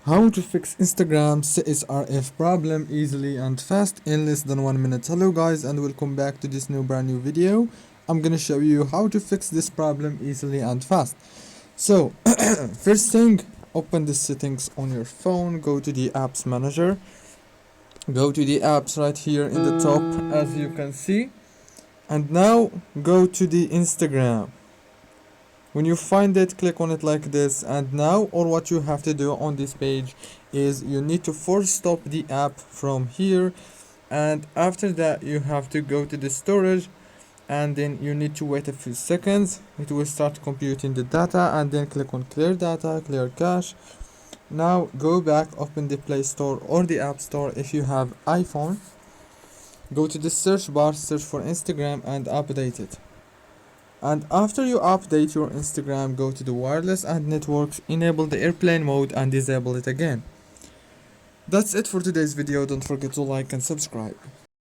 How to fix Instagram CSRF problem easily and fast in less than 1 minute. Hello guys, and welcome back to this brand new video. I'm gonna show you how to fix this problem easily and fast. So first thing, open the settings on your phone, go to the apps manager, go to the apps right here in the top as you can see, and now go to the Instagram. When you find it, click on it like this, and now all what you have to do on this page is you need to force stop the app from here, and after that you have to go to the storage, and then you need to wait a few seconds. It will start computing the data, and then click on clear data, clear cache. Now go back, open the Play Store or the App Store if you have iPhone. Go to the search bar, search for Instagram and update it. And after you update your Instagram, go to the wireless and networks, enable the airplane mode and disable it again. That's it for today's video. Don't forget to like and subscribe.